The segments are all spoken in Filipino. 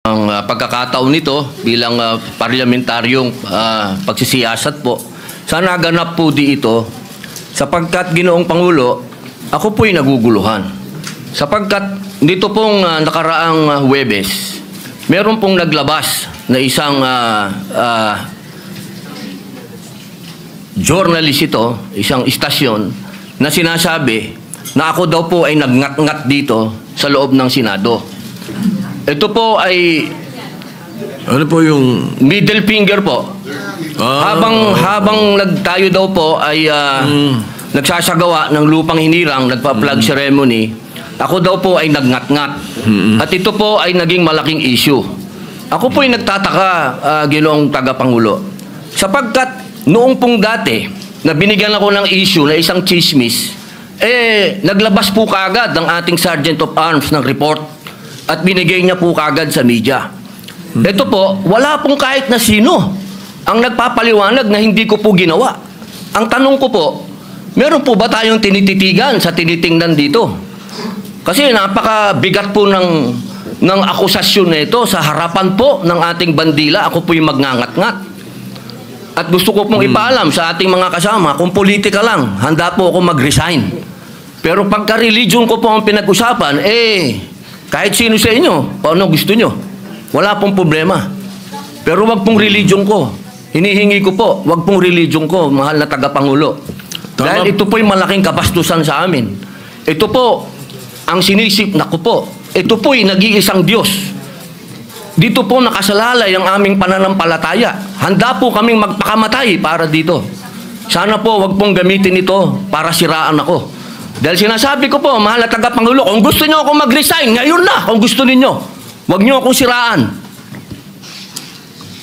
Ang pagkakataon nito bilang parlamentaryong pagsisiyasat po, sana ganap po dito sapagkat Ginoong Pangulo, ako po'y naguguluhan. Sapagkat dito pong nakaraang Huwebes, meron pong naglabas na isang journalist ito, isang istasyon, na sinasabi na ako daw po ay nagngat-ngat dito sa loob ng Senado. Ito po ay ano po yung middle finger po. Habang nagtayo daw po ay nagsasagawa ng lupang hinirang, nagpa-flag ceremony, ako daw po ay nagngat-ngat. At ito po ay naging malaking issue. Ako po ay nagtataka, Ginoong Tagapangulo, sapagkat noong pong dati na binigyan ako ng issue na isang chismis, naglabas po kaagad ng ating Sergeant of Arms ng report at binigay niya po kaagad sa media. Ito po, wala pong kahit na sino ang nagpapaliwanag na hindi ko po ginawa. Ang tanong ko po, meron po ba tayong tinititigan sa tinitingnan dito? Kasi napakabigat po ng akusasyon na ito sa harapan po ng ating bandila. Ako po yung magngangat-ngat. At gusto ko pong ipaalam sa ating mga kasama, kung politika lang, handa po ako mag-resign. Pero pagka-religion ko po ang pinag-usapan, kahit sino sa inyo, kung ano gusto nyo, wala pong problema. Pero wag pong religion ko. Hinihingi ko po, wag pong religion ko, mahal na tagapangulo. Dahil ito po'y malaking kabastusan sa amin. Ito po, ang sinisip na ko po, ito po'y nag-iisang Diyos. Dito po nakasalalay ang aming pananampalataya. Handa po kaming magpakamatay para dito. Sana po wag pong gamitin ito para siraan ako. Dahil sinasabi ko po, mahal na tagapangulo, kung gusto niyo ako mag-resign, ngayon na, kung gusto ninyo. Huwag niyo akong siraan.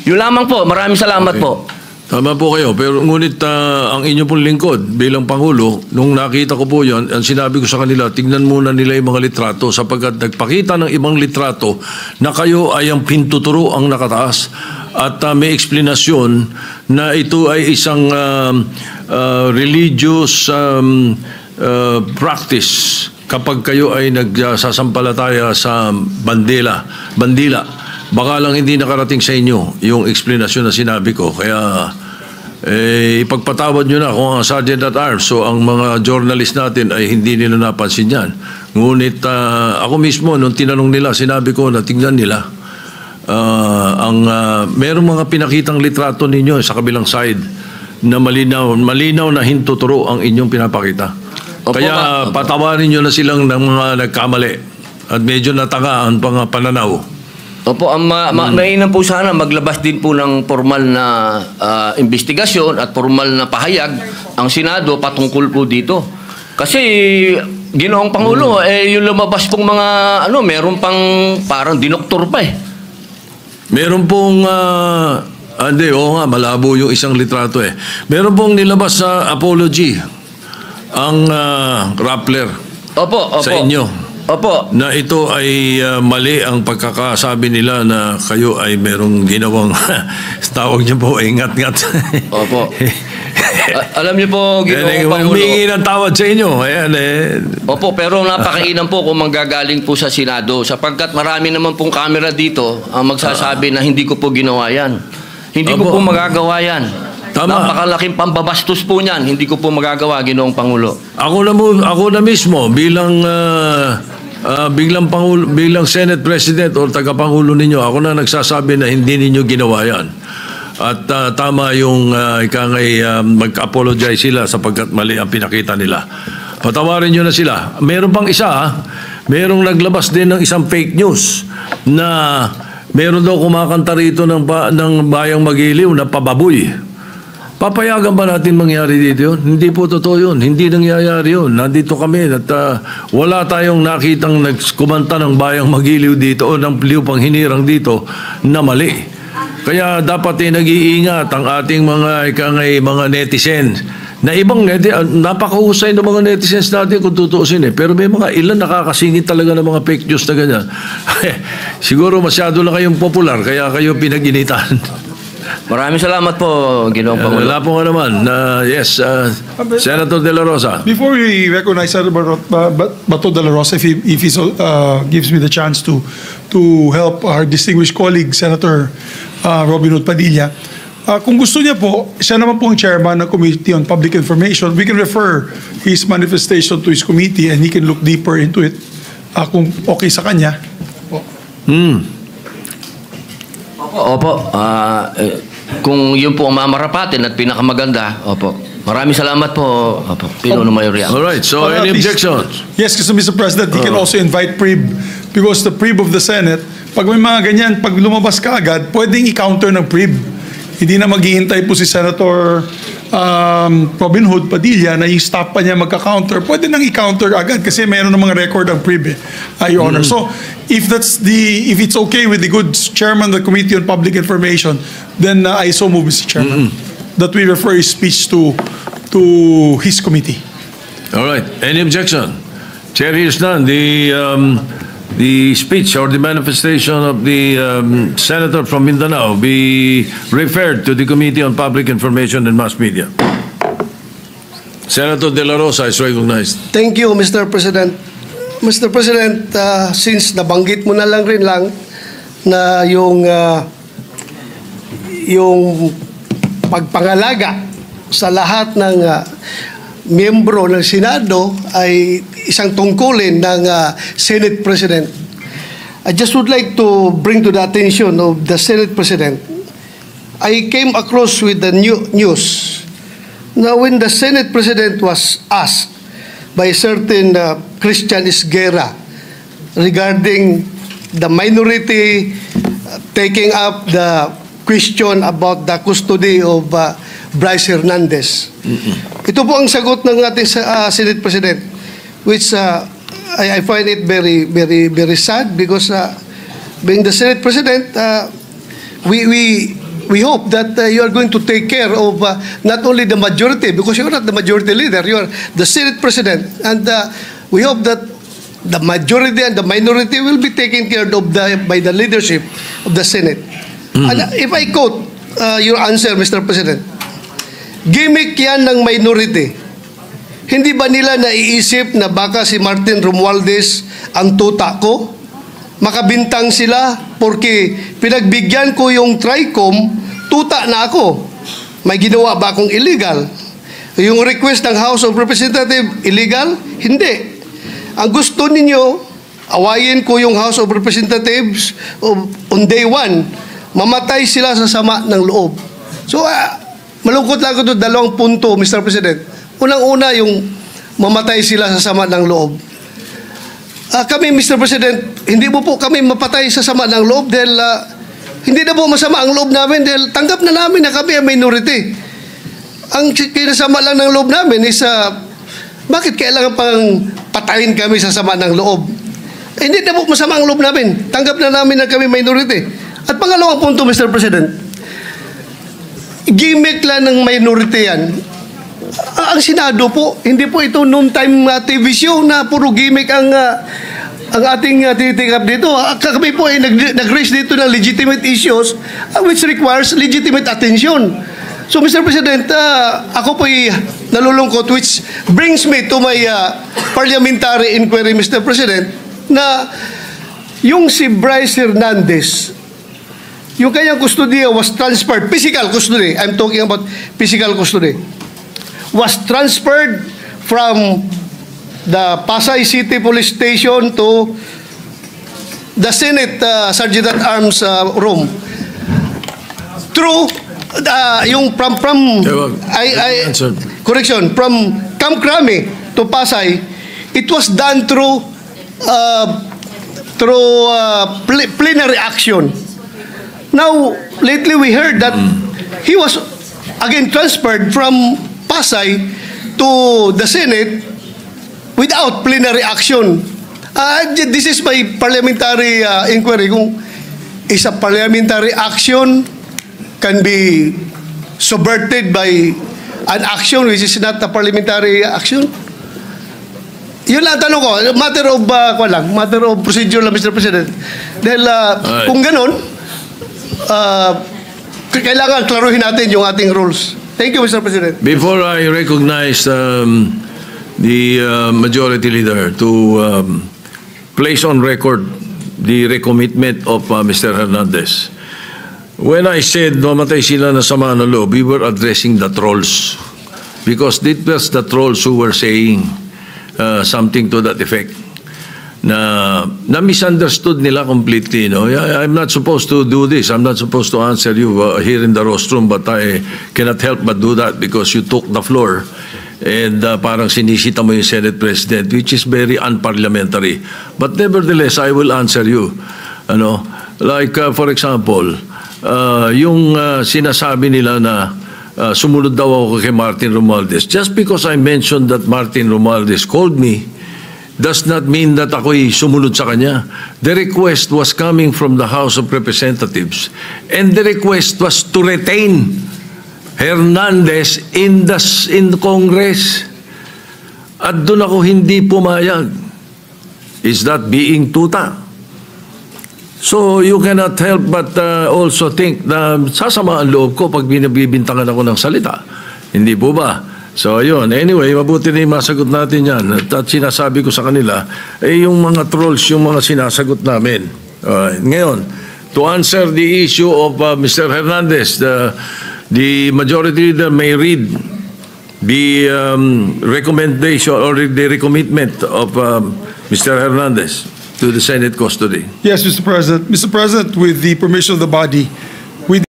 Yun lamang po. Maraming salamat po. Tama po kayo. Pero ngunit ang inyo pong lingkod bilang Pangulo, nung nakita ko po yan, ang sinabi ko sa kanila, tingnan muna nila yung mga litrato sapagkat nagpakita ng ibang litrato na kayo ay ang pintuturo ang nakataas. At may eksplanasyon na ito ay isang religious practice kapag kayo ay nagsasampalataya sa bandila. Baka lang hindi nakarating sa inyo yung explanation na sinabi ko. Kaya ipagpatawad nyo na kung ang Sergeant at Arms so ang mga journalist natin ay hindi nila napansin yan. Ngunit ako mismo nung tinanong nila, sinabi ko na tingnan nila merong mga pinakitang litrato ninyo sa kabilang side na malinaw na hintuturo ang inyong pinapakita. Opo, kaya patawarin nyo na silang ng mga nagkamali at medyo natanga ang pananaw. Opo, mainam po sana maglabas din po ng formal na investigasyon at formal na pahayag ang Senado patungkol po dito. Kasi Ginoong Pangulo, yung lumabas pong mga meron pang parang dinoktor pa Meron pong malabo yung isang litrato Meron pong nilabas sa apology ang Rappler opo. sa inyo. Opo. Na ito ay mali ang pagkakasabi nila na kayo ay merong ginawang tawag niyo po ingat-ngat. Opo. Alam niyo po, Ginoong Pangulo. Humingi ng tawad sa inyo. Ayan Opo, pero napakainam po kung manggagaling po sa Senado sapagkat marami naman pong camera dito ang magsasabi na hindi ko po ginawa yan. Hindi ko po magagawa yan. Tama. Napakalaking pambabastos po niyan. Hindi ko po magagawa, Ginoong Pangulo. Ako na mismo bilang Senate President o tagapangulo ninyo, ako na nagsasabi na hindi ninyo ginawa yan. At tama yung mag-apologize sila sapagkat mali ang pinakita nila. Patawarin nyo na sila. Meron pang isa, merong naglabas din ng isang fake news na meron daw kumakanta rito ng Bayang Magiliw na pababoy. Papayagan ba natin mangyari dito yun? Hindi po totoo yun. Hindi nangyayari yun. Nandito kami at wala tayong nakitang nagkumanta ng Bayang Magiliw dito o ng Lupang Hinirang dito na mali. Kaya dapat nag-iingat ang ating mga netizens na ibang napakahusay ng mga netizens natin kung tutuusin pero may mga ilan nakakasingit talaga ng mga fake news na ganyan. Siguro masyado na kayong popular kaya kayo pinag-initan. Maraming salamat po, Ginoong Pangulo. Wala po nga naman. Yes, Senator De La Rosa. Before we recognize Senator Bato de la Rosa, if he gives me the chance to help our distinguished colleague, Senator Robin Hood Padilla, kung gusto niya po, siya naman po ang chairman ng Committee on Public Information. We can refer his manifestation to his committee and he can look deeper into it kung okay sa kanya. Opo, kung yun po ang mamarapatin at pinakamaganda, opo. Maraming salamat po, opo, Pinuno Mayor Yang. All right, so At any least- objections? Yes, kasi Mr. President, he can also invite PRIB because the PRIB of the Senate, pag may mga ganyan, pag lumabas ka agad, pwedeng i-counter ng PRIB. Hindi na maghihintay po si Senator Robin Hood Padilla na i-stop pa niya magka-counter. Pwede nang i-counter agad kasi mayroon ng mga record ang PRIB, Your Honor. So, if it's okay with the good chairman of the Committee on Public Information, then I so move, Mr. Chairman, that we refer his speech to his committee. All right, any objection? Chair hears none. The speech or the manifestation of the senator from Mindanao be referred to the Committee on Public Information and Mass Media. Senator De La Rosa is recognized. Thank you, Mr. President. Mr. President, since nabanggit mo na rin na yung pagpangalaga sa lahat ng miyembro ng Senado ay isang tungkulin ng Senate President. I just would like to bring to the attention of the Senate President. I came across with the news. Now, when the Senate President was asked by a certain Christian Esguerra regarding the minority taking up the question about the custody of Bryce Hernandez. Ito po ang sagot ng ating Senate President, which I find it very, very, very sad because being the Senate President, we hope that you are going to take care of not only the majority, because you are not the majority leader, you are the Senate President, and we hope that the majority and the minority will be taken care of by the leadership of the Senate. And if I quote your answer, Mr. President, gimmick yan ng minority. Hindi ba nila naiisip na baka si Martin Romualdez ang tuta ko? Makabintang sila porque pinagbigyan ko yung TRICOM, tuta na ako. May ginawa ba akong illegal? Yung request ng House of Representatives, illegal? Hindi. Ang gusto ninyo, awayin ko yung House of Representatives on day one. Mamatay sila sa sama ng loob. So, malungkot lang ako doon, dalawang punto, Mr. President. Unang-una, yung mamatay sila sa sama ng loob. Kami, Mr. President, hindi mo po kami mapatay sa sama ng loob dahil hindi na po masama ang loob namin dahil tanggap na namin na kami ang minority. Ang kinasama lang ng loob namin is bakit kailangan pang patayin kami sa sama ng loob? Hindi na po masama ang loob namin. Tanggap na namin na kami minority. At pangalawang punto, Mr. President, gimmick lang ng minority yan. Ang Senado po, hindi po ito noon time TV show na puro gimmick ang ating titikap dito. Kami po ay nag-raise dito ng legitimate issues which requires legitimate attention. So Mr. President, ako po ay nalulungkot which brings me to my parliamentary inquiry, Mr. President, na yung si Bryce Hernandez, yung kanyang custody was transferred, physical custody, I'm talking about physical custody, was transferred from the Pasay City Police Station to the Senate Sergeant at Arms room. Through, yung from correction, from Camp Crame to Pasay, it was done through plenary action. Now, lately we heard that he was again transferred from Pasay to the Senate without plenary action. This is my parliamentary inquiry. Kung is a parliamentary action can be subverted by an action which is not a parliamentary action? Yun lang tanong ko. Matter of procedure lang, Mr. President. Dahil kung ganon, kailangan klaruhin natin yung ating rules. Thank you, Mr. President. Before I recognize the majority leader to place on record the recommitment of Mr. Hernandez, when I said mamatay sila na sama ng loob, we were addressing the trolls. Because it was the trolls who were saying something to that effect. Na misunderstood nila completely. No? I'm not supposed to do this. I'm not supposed to answer you here in the rostrum, but I cannot help but do that because you took the floor and parang sinisita mo yung Senate President, which is very unparliamentary. But nevertheless, I will answer you. Ano? Like, for example, yung sinasabi nila na sumunod daw ako kay Martin Romualdez. Just because I mentioned that Martin Romualdez called me, does not mean that ako'y sumunod sa kanya. The request was coming from the House of Representatives. And the request was to retain Hernandez in Congress. At doon ako hindi pumayag. Is that being tuta? So you cannot help but also think na sasama ang loob ko pag binibintangan ako ng salita. Hindi po ba? So, ayun. Anyway, mabuti na yung masagot natin yan. At sinasabi ko sa kanila, yung mga trolls, yung mga sinasagot namin. Ngayon, to answer the issue of Mr. Hernandez, the majority leader may read the recommendation or the recommitment of Mr. Hernandez to the Senate custody. Yes, Mr. President. Mr. President, with the permission of the body,